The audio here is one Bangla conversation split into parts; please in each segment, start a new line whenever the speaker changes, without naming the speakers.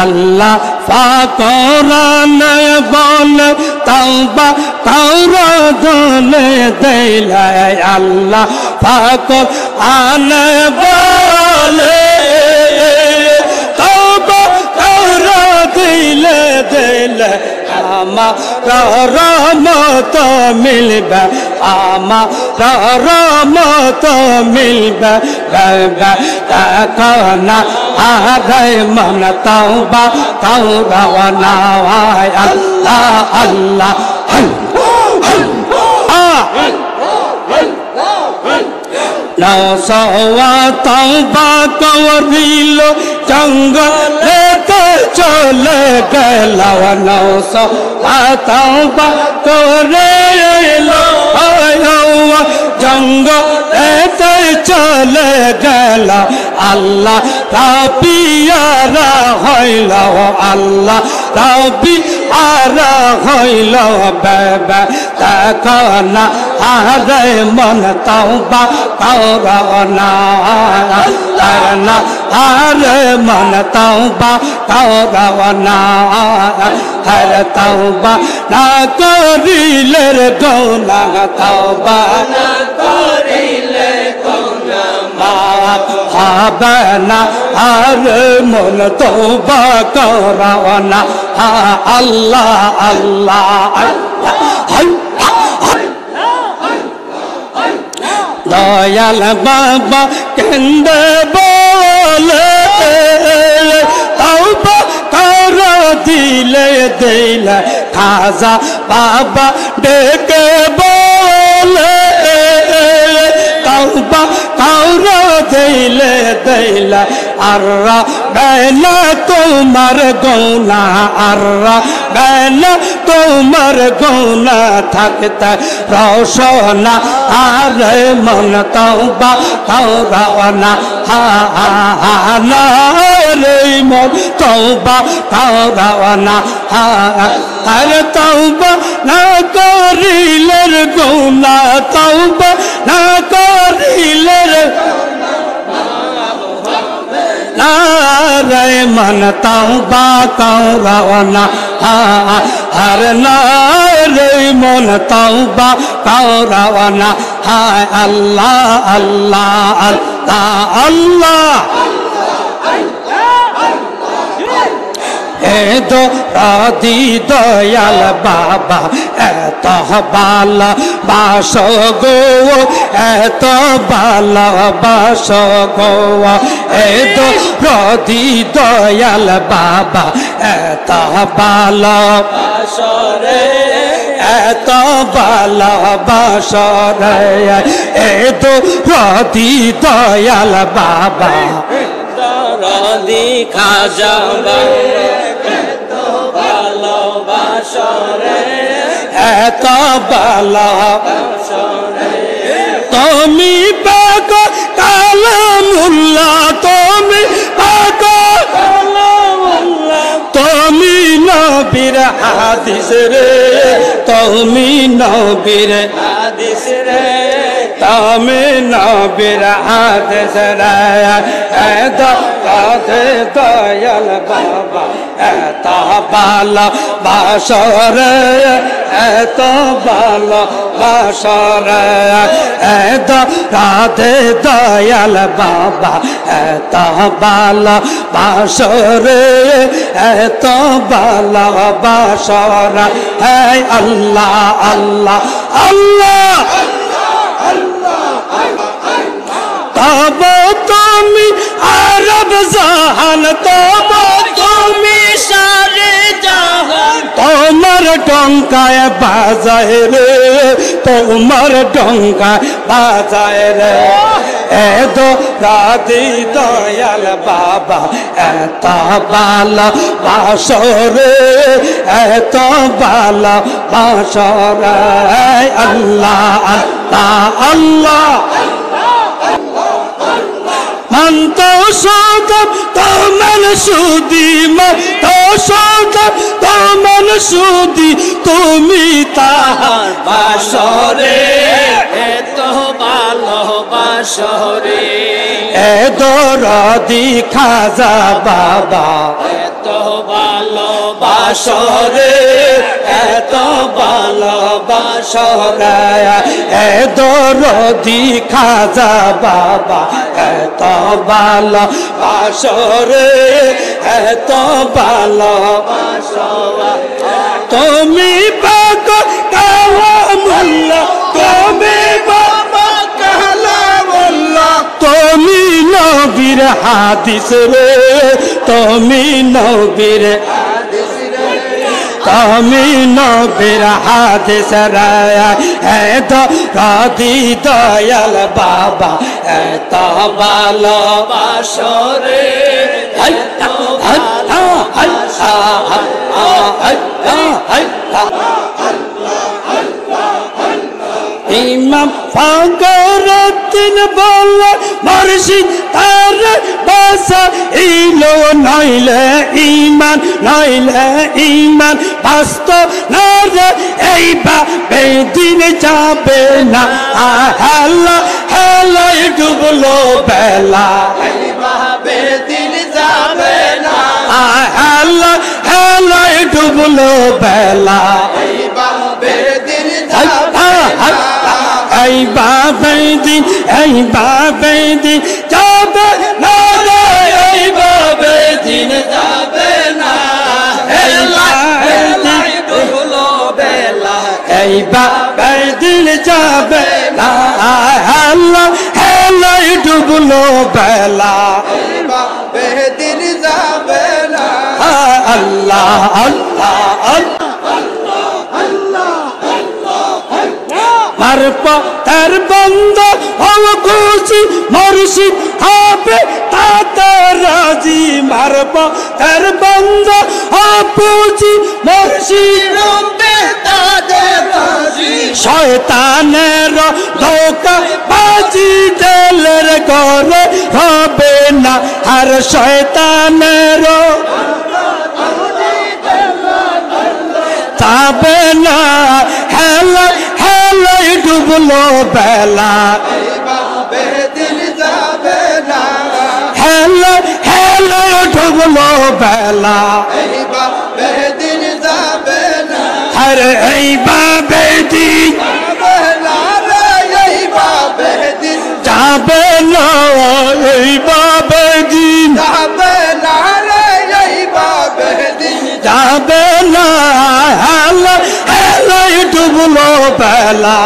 আল্লাহ ফাকরানে বলে তাওবা কাউরা দলে দিলে আল্লাহ ফাকরানে বলে তাওবা কাউরা দিলে দিলে আমার রহমত মিলবে আমার রহমত মিলবে কানা আরে মন তাওবা কাউরা না আল্লাহ আল্লাহ নওসওয়া তাওবা করিল জঙ্গলেতে চলে গেল নওসওয়া তাওবা করিল জঙ্গলেতে চলে গেল আল্লাহ রাবিয়ারা হইল আল্লাহ রাবিয়ারা হইল বাবা তাকনা আরে মন তাওবা কাউরা না আরে মন তাওবা কাউরা না হরে তাওবা না করিলে গোনা তাওবা না করিলে গোনা মাফ হবে না আরে মন তাওবা কাউরা না আল্লাহ আল্লাহ দয়াল বাবা কেন্দে বলে তাওবা কারা দিলে দিলে খাজা বাবা ডেকে বলে তাওবা কারা দিলে দিলে আর বেলা তোমার গৌনা আর বেলা তোমার গৌনা থাকতে রোশনা আরে মন তাওবা কাউরা না রে মন তাওবা কাউরা না আরে তাওবা না করিলে গৌনা তাওবা না করিলে রে মন তাওবা কাউরা না আর না রে মন তাওবা কাউরা না হায় আল্লাহ আল্লাহ আল্লাহ আল্লাহ এ তো রাধি দয়াল বাবা এত ভালো বাসো গো এত ভালো বাসো গো এ তো রাধি দয়াল বাবা এত ভালো বাসো রে এত ভালো বাসো রে এ তো রাধি দয়াল বাবা রাধি খাজা এত ভালোবাসো রে এত ভালোবাসো রে তুমি পাক কালামুল্লাহ তুমি পাক কালামুল্লাহ তুমি নবীর হাদিস রে তুমি নবীর হাদিস রে তুমি নবীর হাদিস রে এত রাধে দয়াল বাবা এত ভালোবাসো রে এত ভালোবাসো রে এত রাধে দয়াল বাবা এত ভালোবাসো রে এত ভালোবাসো রে হে আল্লাহ আল্লাহ আল্লাহ তব তুমি আরব জাহান তব তুমি সারে জাহান তোমার ডঙ্কায় বাজায় রে তোমার ডঙ্কায় বাজায় রে এত রাধি দয়াল বাবা এত ভালোবাসো রে এত ভালোবাসো রে আল্লাহ আল্লাহ আল্লাহ मन तो सौदब तो मन सूदी मन तो सौदब तो मन सूदी तुमी ताहार बासरे ए तो बालो बासरे ए दो राधी खाजा बाबा ए तो ভালোবাসো রে এত ভালোবাসো রে এ দরদি খাজা বাবা এত ভালোবাসো রে এত ভালোবাসো তুমি পাগল কালামুল্লাহ তুমি বাবা কালামুল্লাহ তুমি নবীর হাদিস রে তুমি নবীর হাদিস রে তুমি নবীর হাদিস রে এত রাদি দয়াল বাবা এত ভালোবাসো রে ইমাম ফখরুদ্দীন বললেন মুর্শিদ তার বাসা ইলো নইলে ঈমান বাস্তব না রে এইভাবে দিন যাবে না হেলা হেলায় ডুবলো বেলা এইভাবে দিন যাবে না হেলা হেলায় ডুবলো বেলা এইভাবে দিন যাবে এইভাবে দিন যাবে না রে এইভাবে দিন যাবে না এইভাবে দিন যাবে না হেলা হেলায় ডুবলো বেলা এইভাবে দিন যাবে না আল্লাহ আল্লাহ মারপ তার বন্ধ হব খুশি মুর্শিদ হবে তাতে রাজি মারপ তার বন্ধ হব খুশি মুর্শিদ হবে তাতে রাজি শয়তানের ধোঁকা বাজি দিলের ঘরে হবে না আর শয়তানের যাবে না হেলা হেলায় ডুবলো বেলা এইভাবে দিন যাবে না হেলা হেলায় ডুবলো বেলা এইভাবে দিন যাবে না আরে এইভাবে দিন এইভাবে দিন যাবে না এইভাবে দিন যাবে না এইভাবে দিন যাবে না হেলা হেলায় ডুবলো বেলা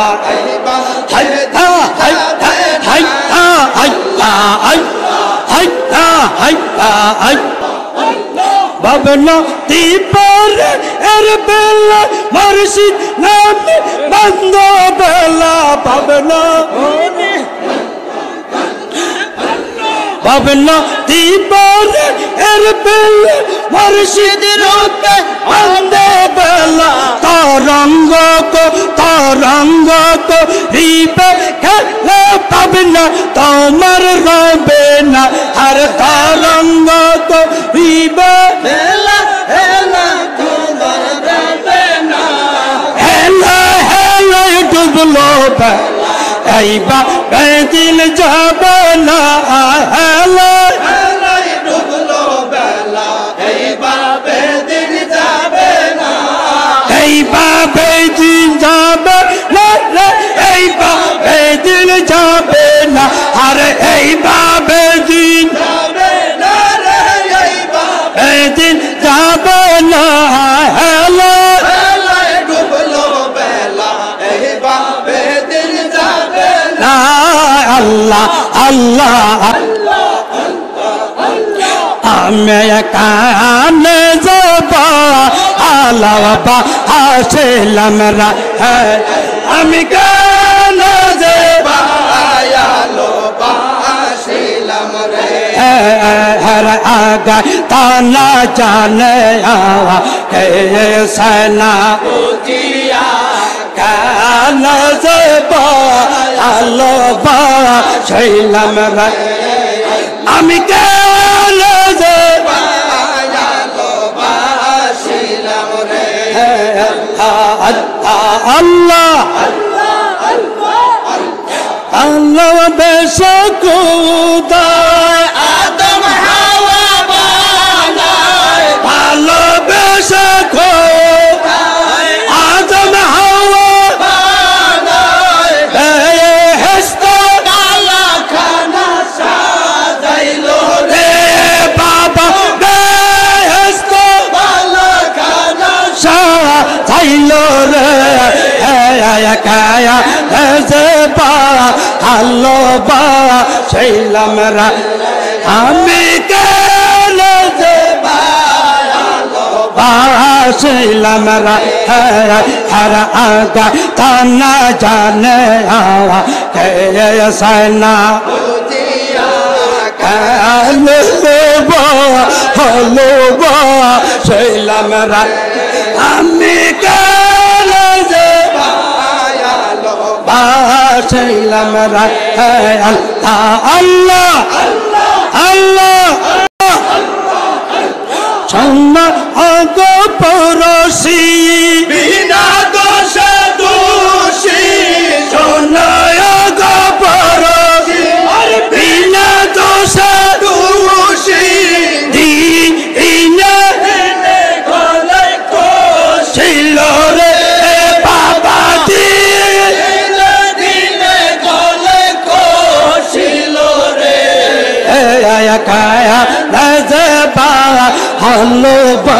ভাবনা দীপর এর বেলা মুর্শিদ নামে বন্ধ বেলা ভাবনা দীপর এর বেলা মুর্শিদ রূপে বন্ধ বেলা তরঙ্গ কো রিবে খেলে পাবে না তোমার রবে না আর তরঙ্গ কো রিবে হেলা হেলা তোমার রবে না হেলা হেলা ডুবলো এইভাবে দিন যাবে না হেলা হেলা ডুবলো বেলা এইভাবে দিন যাবে না এইভাবে দিন যাবে না রে এইভাবে দিন যাবে না আরে এইভাবে দিন যাবে না রে এইভাবে দিন যাবে না হেলা হেলায় ডুবলো বেলা এইভাবে দিন যাবে না আল্লাহ আল্লাহ আমি কানে যাবা আলাবা আসলাম রা আমি কানে যাবা আলাবা আসলাম রে हर आगा ताना जाने आवा कैसना उजिया काना जबा आलोबा शैलम रे आमी काना जबा आलोबा शैलम रे अल्लाह अल्लाह बेशकुदा आदम हवा बनाए কায়া জবা আলো বা ছিলাম রা আমি কেন জবা ছিলাম রা হর আগা তানা জানে আওয়া কে সানা হলো বা ছিলাম রা আমি কেন জবা ছিলাম রা আল্লাহ আল্লাহ চন্না আগো পরশি বিনা দোষে দোষী চন্না আগো পরশি বিনা দোষে দোষী দিনে গলে ছিল রে বাবা দিনে গলে ছিল রে কায়া রাজবা হলো বা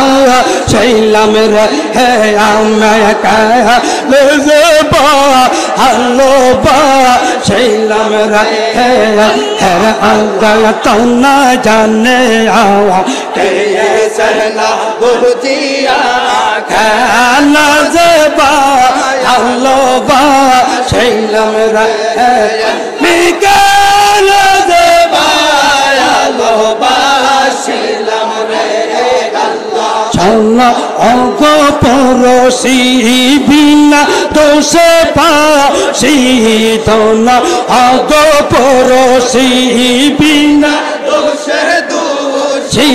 ছিলাম রে আমি কায়া রাজবা হলো বা ছিলাম রে হর আঙ্গল তন্না জানে আওয়া কে সহনা বুঝিয়া কালা জবা হলো বা ছিলাম রে মিকাল জবা হলো বা ছিলাম রে আল্লাহ অঙ্গ পরশি বিনা দোষে পাশি তোনা অঙ্গ পরশি বিনা দোষে দোষী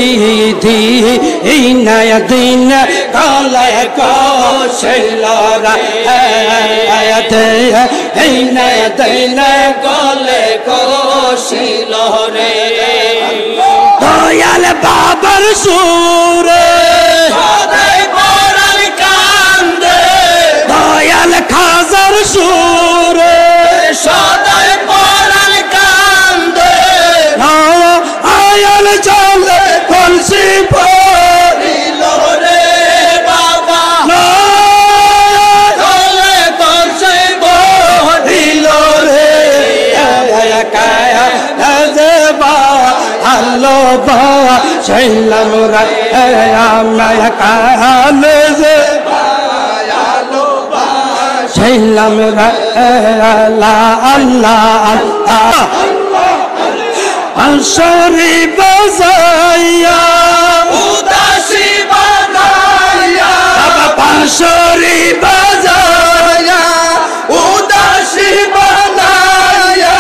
দিন দিন কালে কৌশলরা দিন কালে কৌশলরে দয়াল বাবার সুরে দয়াল খাজার সুরে সদাই পরাণ কান্দে আয়াল চলে কলসি পড়িল রে বাবা চলে কলসি পড়িল রে কায়া জবা আল্লাহ বা ছিলাম রে আমি কায়া জবা ছিলাম রে আল্লাহ আল্লাহ আশরি বাজাইয়া উদাসী বাজাইয়া পাশরি বাজাইয়া উদাসী বানাইয়া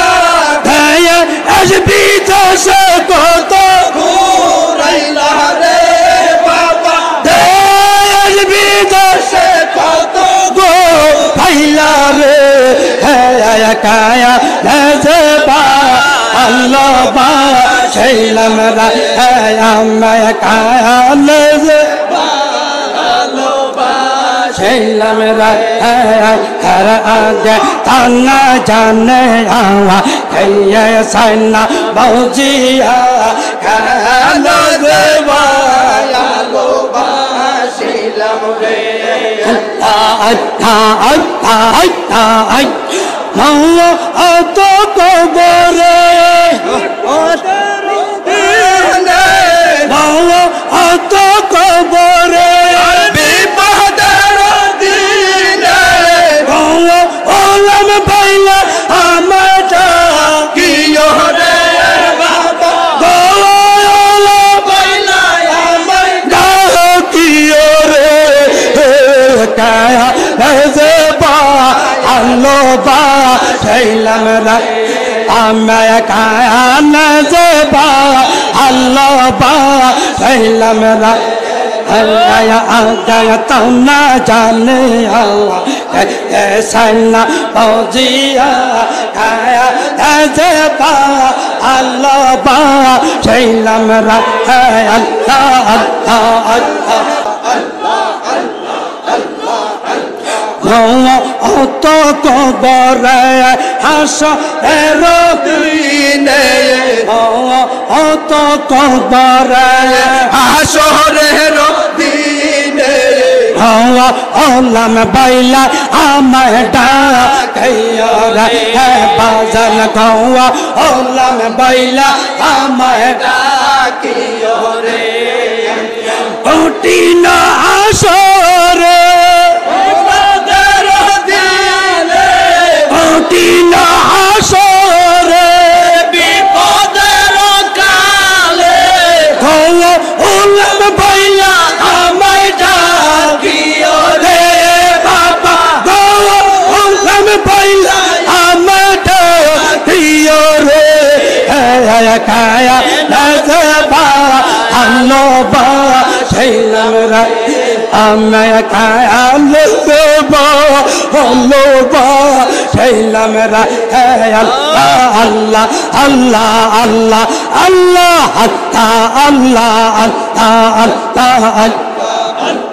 দয়া আসবি দশে কত ঘুরাইলা রে বাবা দয়া আসবি দশে কত গো ভাইলা রে কায়া জবা আল্লাহ বা ছিলাম রে আমি কায়া জবা আল্লাহ বা ছিলাম রে হর আগে তানা জানে আওয়া কে সানা বৌজিয়া কায়া জবা আল্লাহ বা ছিলাম রে মাওয়া আত কবরে মাওয়া আত কবরে বিপদের দিনে মাওয়া ওলাম পাইলা আমাটা কি রে বাবা গোলা পাইলা আমার গাও কি রে কায়া জবা আল্লাহ বা ছিলাম রে আমি কায়া জবা আল্লাহ বা ছিলাম রে আল্লাহ তন্না জানে আওয়া সানা বৌজিয়া কায়া জবা আল্লাহ বা ছিলাম রে আল্লাহ আল্লাহ অত কবরে হাসরের দিনে অত কবরে হাসরের দিনে
ओलम बैला आमर डाकियो रे बाजन गौआ ओलम बैला आमर डाकियो रे उठी न आशोर उठी न आशोर विपदर काले गौआ ओलम बैला आमर डाकियो रे बाबा गौआ ओलम बैला आमर डाकियो रे काया नजबा अल्लाह शैलम रे अम्मा काया नजबा अल्लाह शैलम रे अल्लाह अल्लाह अल्लाह अल्लाह अल्लाह अल्लाह अल्लाह अल्लाह